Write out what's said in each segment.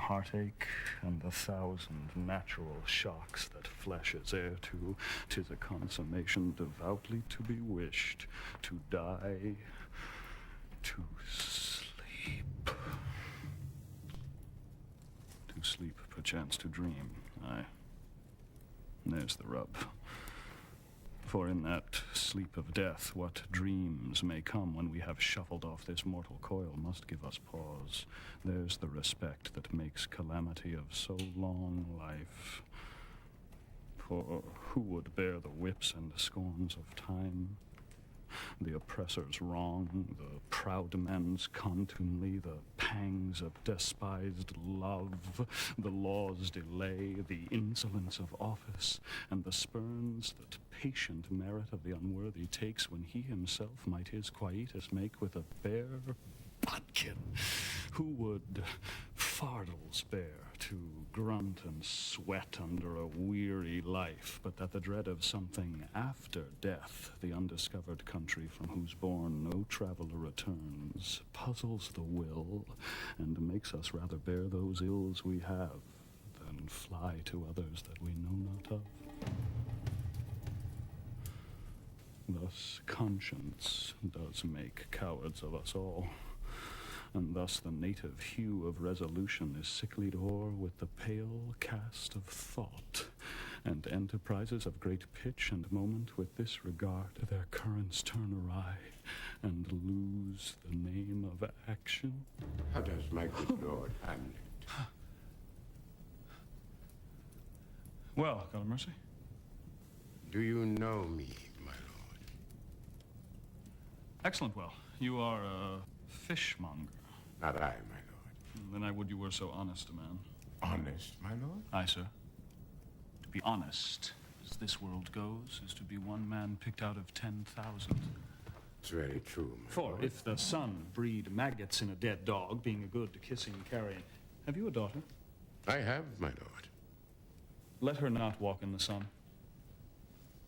heartache and the thousand natural shocks that flesh is heir to, 'tis a consummation devoutly to be wished, to die, to sleep. To sleep, perchance to dream, aye. There's the rub. For in that sleep of death, what dreams may come when we have shuffled off this mortal coil must give us pause. There's the respect that makes calamity of so long life. For who would bear the whips and scorns of time? The oppressor's wrong, the proud man's contumely, the pangs of despised love, the law's delay, the insolence of office, and the spurns that patient merit of the unworthy takes when he himself might his quietus make with a bare bodkin. Who would fardels bear to grunt and sweat under a weary life, but that the dread of something after death, the undiscovered country from whose bourne no traveler returns, puzzles the will and makes us rather bear those ills we have than fly to others that we know not of. Thus conscience does make cowards of us all. And thus the native hue of resolution is sicklied o'er with the pale cast of thought, and enterprises of great pitch and moment with this regard their currents turn awry, and lose the name of action. How does my good Lord Hamlet? Well, God of mercy. Do you know me, my lord? Excellent well. You are a fishmonger. Not I, my lord. Then I would you were so honest a man. Honest, my lord? Aye, sir. To be honest, as this world goes, is to be one man picked out of 10,000. It's very true, my For lord. if the sun breed maggots in a dead dog, being a good kissing carrion. Have you a daughter? I have, my lord. Let her not walk in the sun.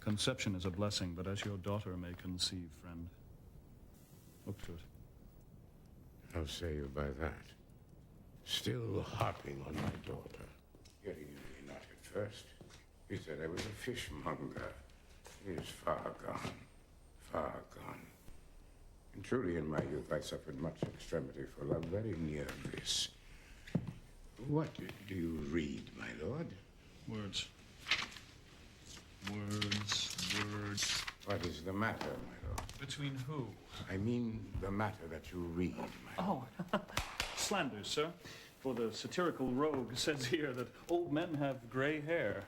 Conception is a blessing, but as your daughter may conceive, friend. Look to it. How say you by that? Still harping on my daughter. Getting me not at first. He said I was a fishmonger. He is far gone. Far gone. And truly in my youth I suffered much extremity for love very near this. What do you read, my lord? Words. Words. What is the matter, my lord? Between who? I mean the matter that you read, my lord. Oh, slanders, sir. For the satirical rogue says here that old men have gray hair,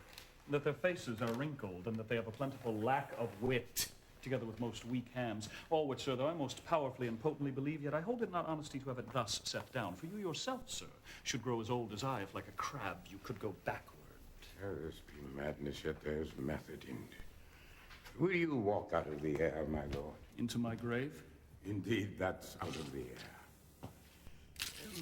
that their faces are wrinkled, and that they have a plentiful lack of wit, together with most weak hams. All which, sir, though I most powerfully and potently believe, yet I hold it not honesty to have it thus set down. For you yourself, sir, should grow as old as I, if like a crab you could go backward. There's be madness, yet there's method in it. Will you walk out of the air, my lord? Into my grave? Indeed, that's out of the air.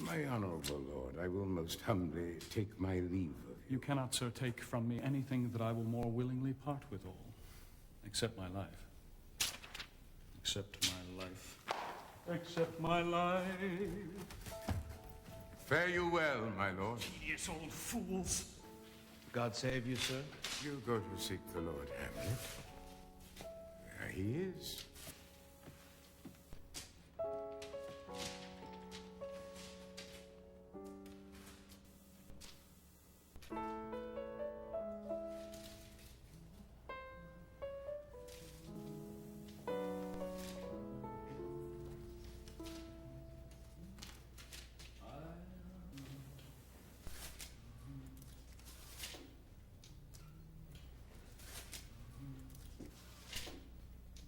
My honorable lord, I will most humbly take my leave of you. You cannot, sir, take from me anything that I will more willingly part withal, except my life. Except my life. Except my life. Fare you well, my lord. Tedious old fools. God save you, sir. You go to seek the Lord Hamlet. There he is.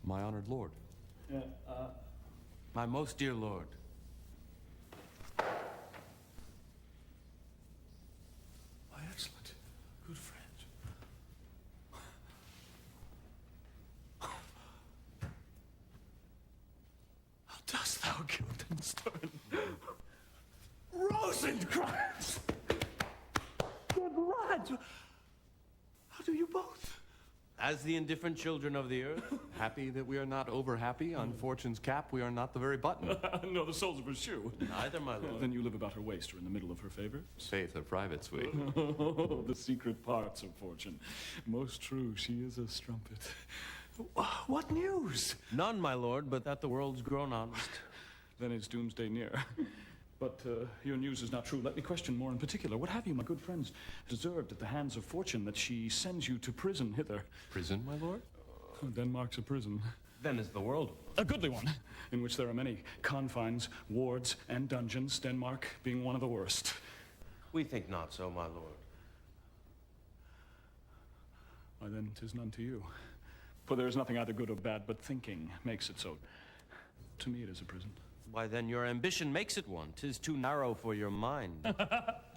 My honored lord. Yeah, My most dear lord. my excellent good friend. How dost thou, Guildenstern? Rosencrantz! Good lads! How do you both? As the indifferent children of the earth, happy that we are not over happy. On fortune's cap, we are not the very button. No, the soles of her shoe. Neither, my lord. Then you live about her waist or in the middle of her favor? Faith, a private suite. Oh, the secret parts of fortune. Most true, she is a strumpet. What news? None, my lord, but that the world's grown honest. Then is doomsday near. But your news is not true. Let me question more in particular. What have you, my good friends, deserved at the hands of fortune that she sends you to prison hither? Prison, my lord? Denmark's a prison. Then is the world. A goodly one, in which there are many confines, wards, and dungeons, Denmark being one of the worst. We think not so, my lord. Why then, 'tis none to you. For there is nothing either good or bad, but thinking makes it so. To me it is a prison. Why then your ambition makes it one. 'Tis too narrow for your mind.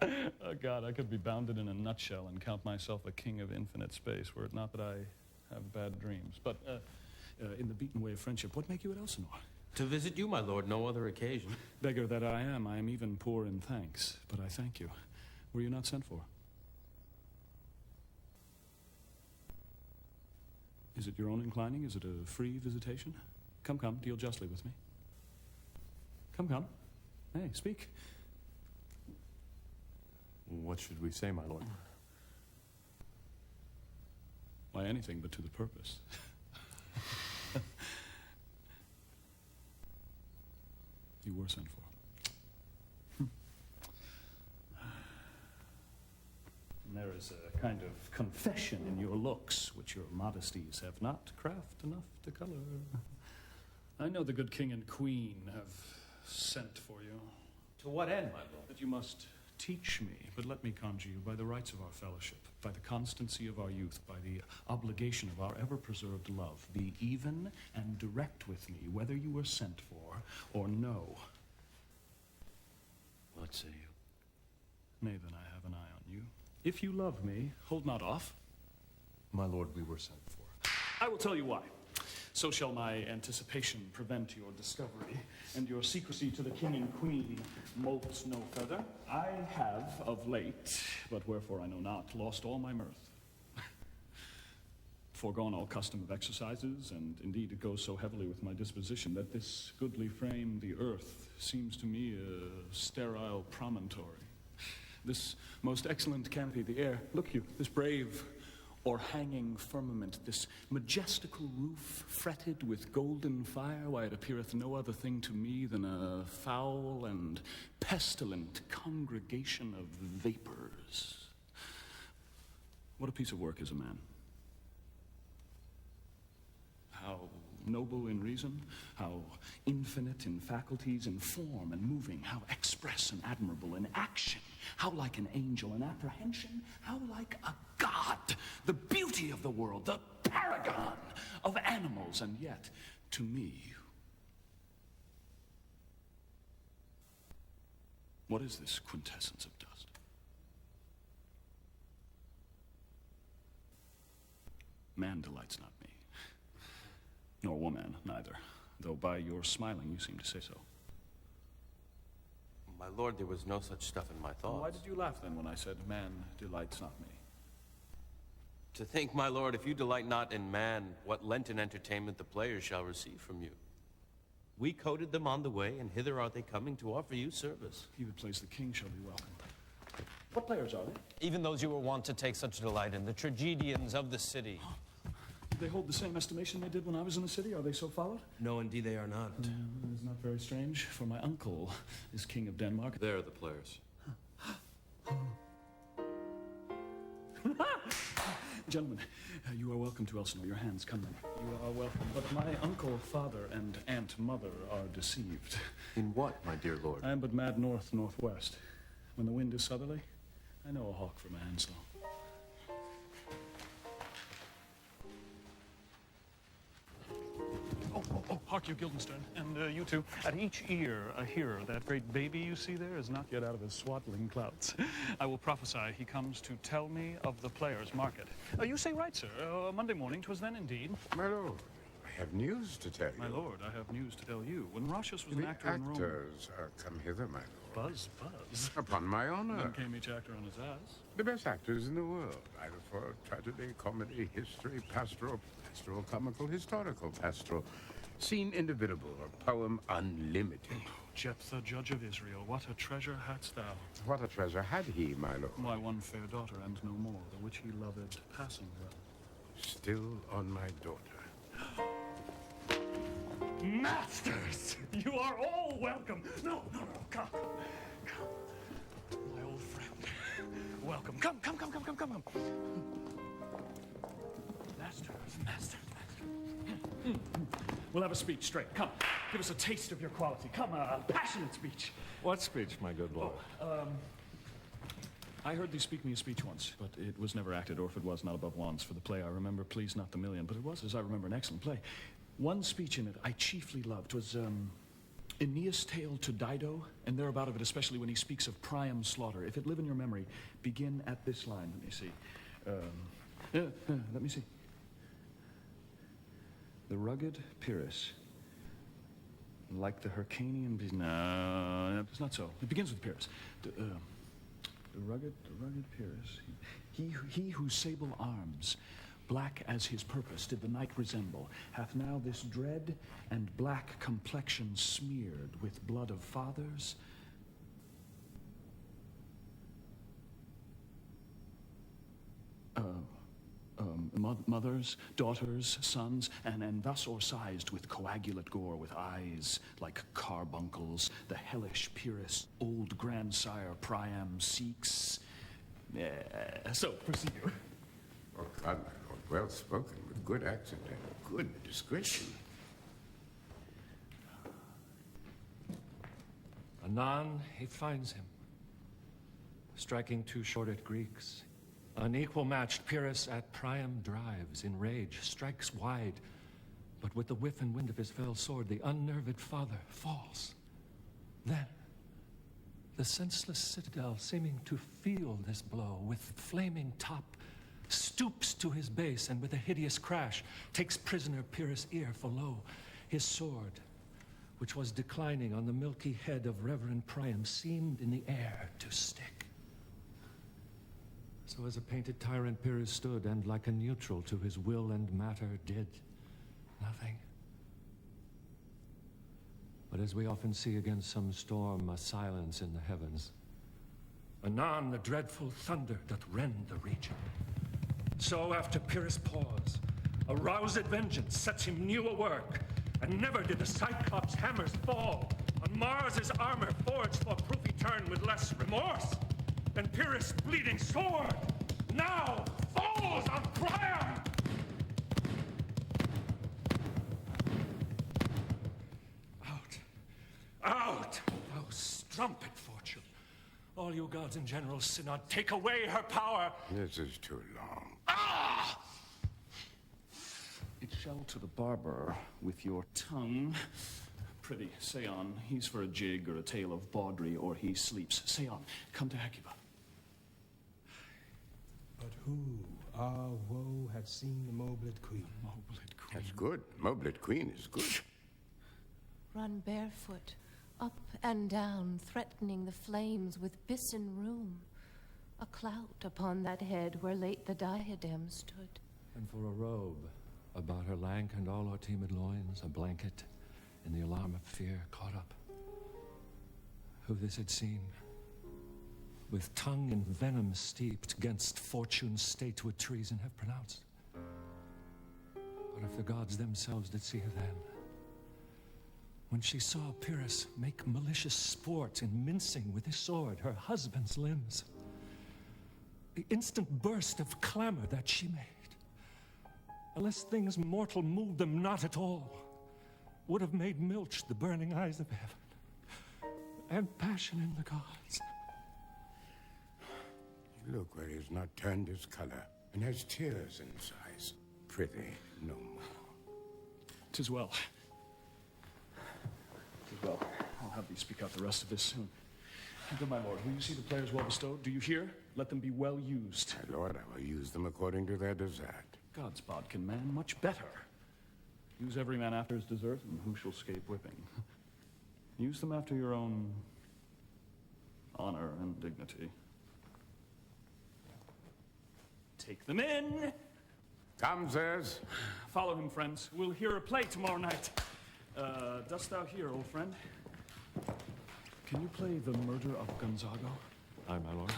Oh, God, I could be bounded in a nutshell and count myself a king of infinite space, were it not that I have bad dreams. But in the beaten way of friendship, what make you at Elsinore? To visit you, my lord, no other occasion. Beggar that I am even poor in thanks, but I thank you. Were you not sent for? Is it your own inclining? Is it a free visitation? Come, deal justly with me. Come. Hey, speak. What should we say, my lord? Why, anything but to the purpose. You were sent for. And there is a kind of confession in your looks, which your modesties have not craft enough to color. I know the good king and queen have sent for you. To what end, my lord? That you must teach me, but let me conjure you by the rights of our fellowship, by the constancy of our youth, by the obligation of our ever-preserved love, be even and direct with me, whether you were sent for or no. What say you? Nay, then I have an eye on you. If you love me, hold not off. My lord, we were sent for. I will tell you why. So shall my anticipation prevent your discovery, and your secrecy to the king and queen molts no feather. I have of late, but wherefore I know not, lost all my mirth. Foregone all custom of exercises, and indeed it goes so heavily with my disposition that this goodly frame, the earth, seems to me a sterile promontory. This most excellent canopy, the air, look you, this brave or hanging firmament, this majestical roof fretted with golden fire, why it appeareth no other thing to me than a foul and pestilent congregation of vapors. What a piece of work is a man. How noble in reason, how infinite in faculties, in form and moving, how express and admirable in action, how like an angel in apprehension, how like a god, the beauty of the world, the paragon of animals, and yet, to me, what is this quintessence of dust? Man delights not me, nor woman neither, though by your smiling you seem to say so. My lord, there was no such stuff in my thoughts. Why did you laugh then when I said man delights not me? To think, my lord, if you delight not in man, what Lenten entertainment the players shall receive from you. We coted them on the way, and hither are they coming to offer you service. He that plays the king shall be welcome. What players are they? Even those you were wont to take such delight in, the tragedians of the city. Do they hold the same estimation they did when I was in the city? Are they so followed? No, indeed they are not. It is not very strange, for my uncle is king of Denmark. They're the players. Gentlemen, you are welcome to Elsinore. Your hands, come then. You are welcome. But my uncle, father, and aunt, mother are deceived. In what, my dear lord? I am but mad north-northwest. When the wind is southerly, I know a hawk from a Hanslow. Oh, hark you, Guildenstern, and you two. At each ear a hearer. That great baby you see there is not yet out of his swaddling clouts. I will prophesy he comes to tell me of the players' market. You say right, sir. Monday morning 'twas then indeed. My lord, I have news to tell you. My lord, I have news to tell you. When Roscius was an The actor in Rome... actors are come hither, my lord. Buzz, buzz. Upon my honor. Then came each actor on his ass. The best actors in the world, either for tragedy, comedy, history, pastoral, comical, historical, pastoral, scene indivisible, or poem unlimited. Jephthah, judge of Israel, what a treasure hadst thou. What a treasure had he, my lord. My one fair daughter, and no more, the which he loved passing well. Still on my daughter. Masters! You are all welcome! No, come. My old friend. Welcome. Come. Masters. We'll have a speech straight. Come, give us a taste of your quality. Come, a passionate speech. What speech, my good lord? I heard thee speak me a speech once, but it was never acted, or if it was, not above wands. For the play I remember, Please Not the Million, but it was, as I remember, an excellent play. One speech in it I chiefly loved was Aeneas' tale to Dido, and thereabout of it, especially when he speaks of Priam's slaughter. If it live in your memory, begin at this line. Let me see. Let me see. The rugged Pyrrhus, like the Hyrcanian beast. No, it's not so. It begins with Pyrrhus. The rugged Pyrrhus. He whose sable arms, black as his purpose, did the night resemble, hath now this dread and black complexion smeared with blood of fathers. Mothers, daughters, sons, and thus o'ersized with coagulate gore, with eyes like carbuncles, the hellish Pyrrhus, old grandsire Priam seeks. So, proceed you. Oh, God, my lord, well spoken, with good accent and good discretion. Anon he finds him, striking two shorted Greeks. Unequal matched Pyrrhus at Priam drives, in rage, strikes wide, but with the whiff and wind of his fell sword, the unnerved father falls. Then, the senseless citadel, seeming to feel this blow, with flaming top, stoops to his base, and with a hideous crash, takes prisoner Pyrrhus' ear, for lo, his sword, which was declining on the milky head of Reverend Priam, seemed in the air to stick. So as a painted tyrant Pyrrhus stood, and like a neutral to his will and matter did nothing. But as we often see against some storm, a silence in the heavens. Anon the dreadful thunder doth rend the region. So after Pyrrhus' pause, a roused vengeance sets him new a work, and never did the Cyclops' hammers fall on Mars' armor forged for proof he turned with less remorse. And Pyrrhus' bleeding sword now falls on Priam! Out, thou strumpet fortune! All you gods and generals, synod, take away her power! This is too long. Ah! It shall to the barber with your tongue. Prithee, say on. He's for a jig or a tale of bawdry, or he sleeps. Say on. Come to Hecuba. But who, woe, had seen the Moblet Queen? Moblet Queen. That's good. Moblet Queen is good. Run barefoot, up and down, threatening the flames with bison room. A clout upon that head where late the diadem stood. And for a robe, about her lank and all her timid loins, a blanket, in the alarm of fear caught up. Who this had seen, with tongue in venom steeped, 'gainst fortune's state would treason have pronounced. But if the gods themselves did see her then, when she saw Pyrrhus make malicious sport in mincing with his sword her husband's limbs, the instant burst of clamor that she made, unless things mortal moved them not at all, would have made milch the burning eyes of heaven, and passion in the gods. Look where he has not turned his color, and has tears in his eyes. Prithee, no more. 'Tis well. 'Tis well. I'll have thee speak out the rest of this soon. Good my lord, will you see the players well bestowed? Do you hear? Let them be well used. My lord, I will use them according to their desert. God's bodkin man, much better. Use every man after his desert, and who shall scape whipping? Use them after your own honor and dignity. Take them in. Come, sirs. Follow him, friends. We'll hear a play tomorrow night. Dost thou hear, old friend? Can you play The Murder of Gonzago? Aye, my lord.